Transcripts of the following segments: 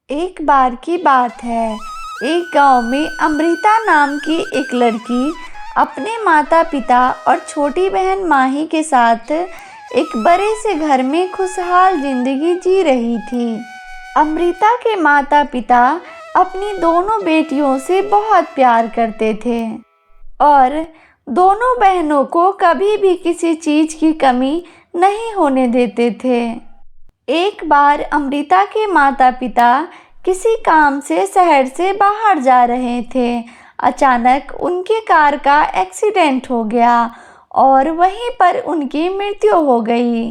एक बार की बात है, एक गांव में अमृता नाम की एक लड़की अपने माता पिता और छोटी बहन माही के साथ एक बड़े से घर में खुशहाल जिंदगी जी रही थी। अमृता के माता पिता अपनी दोनों बेटियों से बहुत प्यार करते थे और दोनों बहनों को कभी भी किसी चीज़ की कमी नहीं होने देते थे। एक बार अमृता के माता पिता किसी काम से शहर से बाहर जा रहे थे। अचानक उनकी कार का एक्सीडेंट हो गया और वहीं पर उनकी मृत्यु हो गई।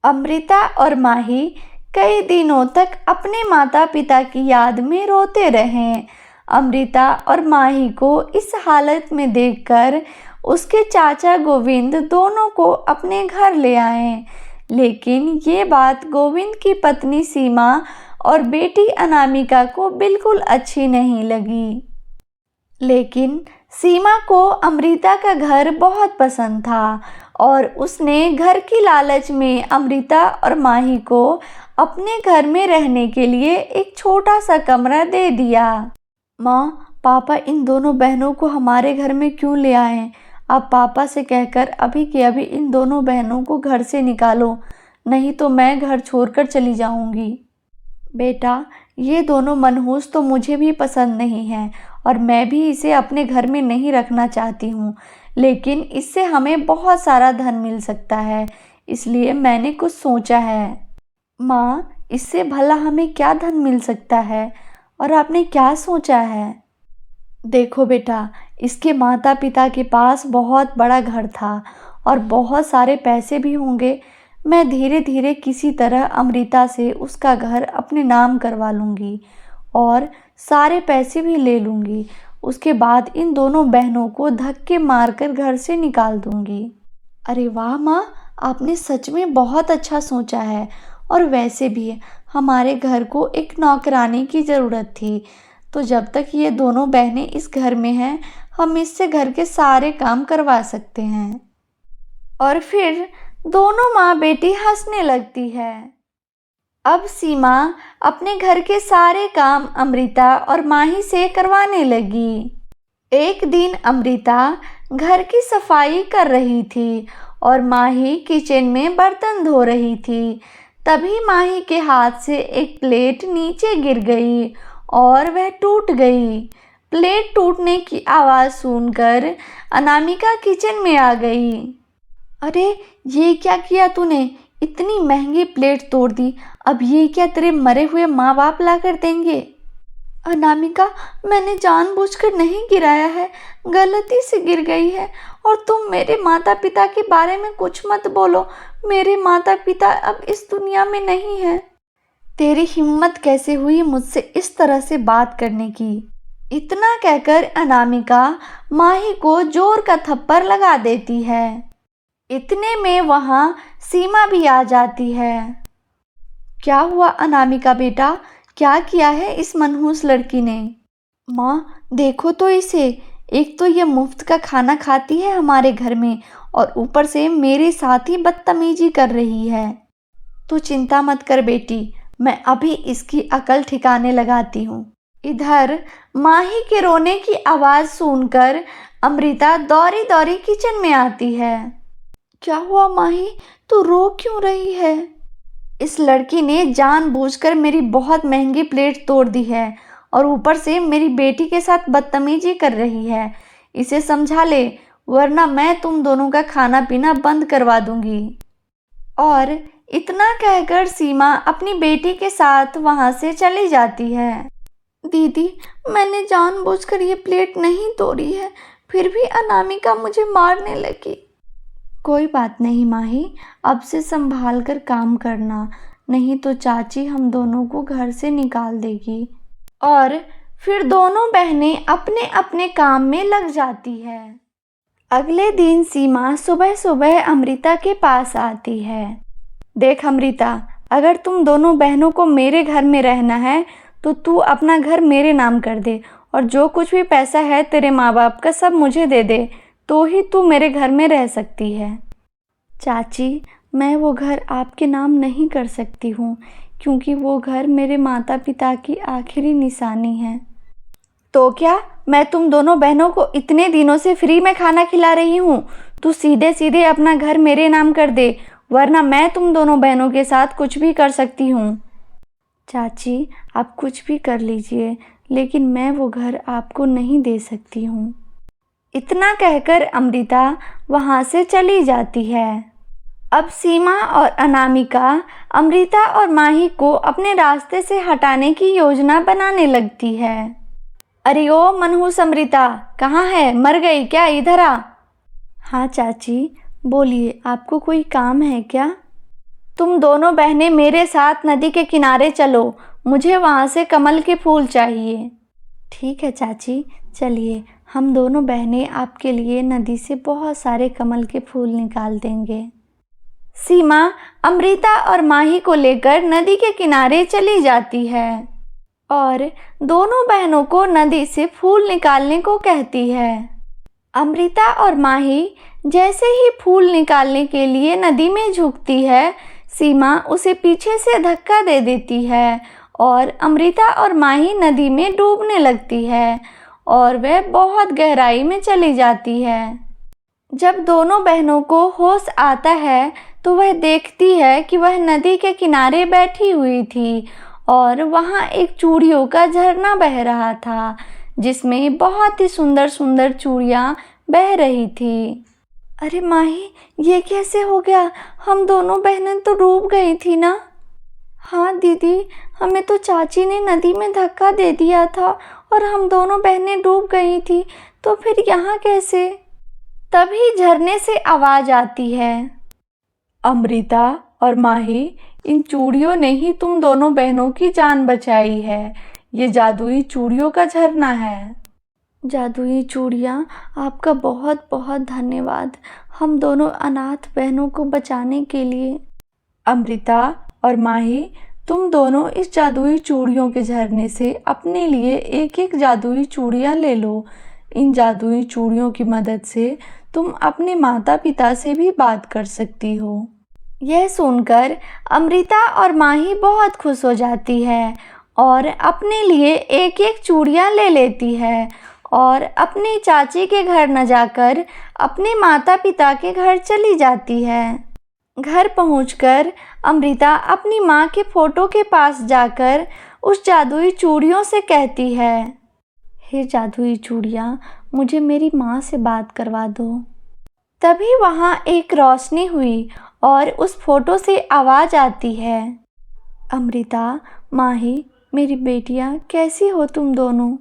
अमृता और माही कई दिनों तक अपने माता पिता की याद में रोते रहे। अमृता और माही को इस हालत में देखकर उसके चाचा गोविंद दोनों को अपने घर ले आए, लेकिन ये बात गोविंद की पत्नी सीमा और बेटी अनामिका को बिल्कुल अच्छी नहीं लगी। लेकिन सीमा को अमृता का घर बहुत पसंद था और उसने घर की लालच में अमृता और माही को अपने घर में रहने के लिए एक छोटा सा कमरा दे दिया। माँ, पापा इन दोनों बहनों को हमारे घर में क्यों ले आए? आप पापा से कहकर अभी के अभी इन दोनों बहनों को घर से निकालो, नहीं तो मैं घर छोड़कर चली जाऊंगी। बेटा, ये दोनों मनहूस तो मुझे भी पसंद नहीं है और मैं भी इसे अपने घर में नहीं रखना चाहती हूँ, लेकिन इससे हमें बहुत सारा धन मिल सकता है, इसलिए मैंने कुछ सोचा है। माँ, इससे भला हमें क्या धन मिल सकता है और आपने क्या सोचा है? देखो बेटा, इसके माता पिता के पास बहुत बड़ा घर था और बहुत सारे पैसे भी होंगे। मैं धीरे धीरे किसी तरह अमृता से उसका घर अपने नाम करवा लूँगी और सारे पैसे भी ले लूँगी। उसके बाद इन दोनों बहनों को धक्के मारकर घर से निकाल दूँगी। अरे वाह माँ, आपने सच में बहुत अच्छा सोचा है। और वैसे भी हमारे घर को एक नौकरानी की ज़रूरत थी, तो जब तक ये दोनों बहनें इस घर में हैं, हम इससे घर के सारे काम करवा सकते हैं। और फिर दोनों माँ बेटी हंसने लगती है। अब सीमा अपने घर के सारे काम अमृता और माही से करवाने लगी। एक दिन अमृता घर की सफाई कर रही थी और माही किचन में बर्तन धो रही थी। तभी माही के हाथ से एक प्लेट नीचे गिर गई और वह टूट गई। प्लेट टूटने की आवाज़ सुनकर अनामिका किचन में आ गई। अरे, ये क्या किया तूने? इतनी महंगी प्लेट तोड़ दी। अब ये क्या तेरे मरे हुए माँ बाप ला कर देंगे? अनामिका, मैंने जानबूझकर नहीं गिराया है, गलती से गिर गई है। और तुम मेरे माता पिता के बारे में कुछ मत बोलो। मेरे माता पिता अब इस दुनिया में नहीं है। तेरी हिम्मत कैसे हुई मुझसे इस तरह से बात करने की? इतना कहकर अनामिका माही को जोर का थप्पड़ लगा देती है। इतने में वहाँ सीमा भी आ जाती है। क्या हुआ अनामिका बेटा, क्या किया है इस मनहूस लड़की ने? माँ, देखो तो इसे, एक तो ये मुफ्त का खाना खाती है हमारे घर में और ऊपर से मेरे साथ ही बदतमीजी कर रही है। तू चिंता मत कर बेटी, मैं अभी इसकी अकल ठिकाने लगाती हूँ। इधर माही के रोने की आवाज़ सुनकर अमृता दौड़ी दौड़ी किचन में आती है। क्या हुआ माही, तू रो क्यों रही है? इस लड़की ने जानबूझकर मेरी बहुत महंगी प्लेट तोड़ दी है और ऊपर से मेरी बेटी के साथ बदतमीजी कर रही है। इसे समझा ले, वरना मैं तुम दोनों का खाना पीना बंद करवा दूंगी। और इतना कहकर सीमा अपनी बेटी के साथ वहां से चली जाती है। दीदी, मैंने जानबूझकर ये प्लेट नहीं तोड़ी है, फिर भी अनामिका मुझे मारने लगी। कोई बात नहीं माही, अब से संभाल कर काम करना, नहीं तो चाची हम दोनों को घर से निकाल देगी। और फिर दोनों बहनें अपने अपने काम में लग जाती है। अगले दिन सीमा सुबह सुबह अमृता के पास आती है। देख अमृता, अगर तुम दोनों बहनों को मेरे घर में रहना है तो तू अपना घर मेरे नाम कर दे और जो कुछ भी पैसा है तेरे माँ बाप का सब मुझे दे दे, तो ही तू मेरे घर में रह सकती है। चाची, मैं वो घर आपके नाम नहीं कर सकती हूँ, क्योंकि वो घर मेरे माता पिता की आखिरी निशानी है। तो क्या मैं तुम दोनों बहनों को इतने दिनों से फ्री में खाना खिला रही हूँ? तू सीधे सीधे अपना घर मेरे नाम कर दे, वरना मैं तुम दोनों बहनों के साथ कुछ भी कर सकती हूँ। चाची, आप कुछ भी कर लीजिए, लेकिन मैं वो घर आपको नहीं दे सकती हूँ। इतना कहकर अमृता वहाँ से चली जाती है। अब सीमा और अनामिका अमृता और माही को अपने रास्ते से हटाने की योजना बनाने लगती है। अरे ओ मनहूस अमृता, कहाँ है? मर गई क्या? इधर आ। हाँ चाची, बोलिए, आपको कोई काम है क्या? तुम दोनों बहनें मेरे साथ नदी के किनारे चलो, मुझे वहाँ से कमल के फूल चाहिए। ठीक है चाची, चलिए, हम दोनों बहनें आपके लिए नदी से बहुत सारे कमल के फूल निकाल देंगे। सीमा अमृता और माही को लेकर नदी के किनारे चली जाती है और दोनों बहनों को नदी से फूल निकालने को कहती है। अमृता और माही जैसे ही फूल निकालने के लिए नदी में झुकती है, सीमा उसे पीछे से धक्का दे देती है और अमृता और माही नदी में डूबने लगती है और वह बहुत गहराई में चली जाती है। जब दोनों बहनों को होश आता है तो वह देखती है कि वह नदी के किनारे बैठी हुई थी और वहाँ एक चूड़ियों का झरना बह रहा था, जिसमें बहुत ही सुंदर सुंदर चूड़ियाँ बह रही थी। अरे माही, ये कैसे हो गया? हम दोनों बहनें तो डूब गई थी ना? हाँ दीदी, हमें तो चाची ने नदी में धक्का दे दिया था और हम दोनों बहनें डूब गई थी, तो फिर यहाँ कैसे? तभी झरने से आवाज आती है, अमृता और माही, इन चूड़ियों ने ही तुम दोनों बहनों की जान बचाई है। ये जादुई चूड़ियों का झरना है। जादुई चूड़ियाँ, आपका बहुत बहुत धन्यवाद हम दोनों अनाथ बहनों को बचाने के लिए। अमृता और माही, तुम दोनों इस जादुई चूड़ियों के झरने से अपने लिए एक एक जादुई चूड़ियाँ ले लो। इन जादुई चूड़ियों की मदद से तुम अपने माता पिता से भी बात कर सकती हो। यह सुनकर अमृता और माही बहुत खुश हो जाती है और अपने लिए एक एक चूड़ियाँ ले लेती है और अपनी चाची के घर न जाकर अपने माता पिता के घर चली जाती है। घर पहुंचकर अमृता अपनी माँ के फोटो के पास जाकर उस जादुई चूड़ियों से कहती है, हे जादुई चूड़ियाँ, मुझे मेरी माँ से बात करवा दो। तभी वहाँ एक रोशनी हुई और उस फोटो से आवाज़ आती है, अमृता, माही, मेरी बेटियाँ, कैसी हो तुम दोनों?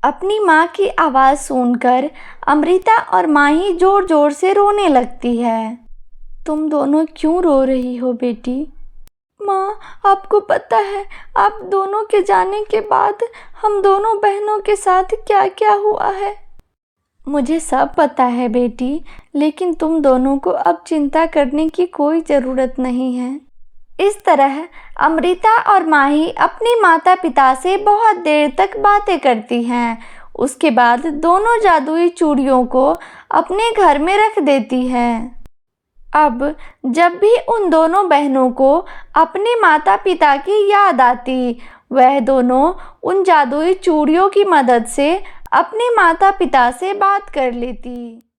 अपनी माँ की आवाज़ सुनकर अमृता और माही ज़ोर ज़ोर से रोने लगती है। तुम दोनों क्यों रो रही हो बेटी? माँ, आपको पता है आप दोनों के जाने के बाद हम दोनों बहनों के साथ क्या क्या हुआ है? मुझे सब पता है बेटी, लेकिन तुम दोनों को अब चिंता करने की कोई ज़रूरत नहीं है। इस तरह अमृता और माही अपने माता पिता से बहुत देर तक बातें करती हैं। उसके बाद दोनों जादुई चूड़ियों को अपने घर में रख देती हैं। अब जब भी उन दोनों बहनों को अपने माता पिता की याद आती, वह दोनों उन जादुई चूड़ियों की मदद से अपने माता पिता से बात कर लेती।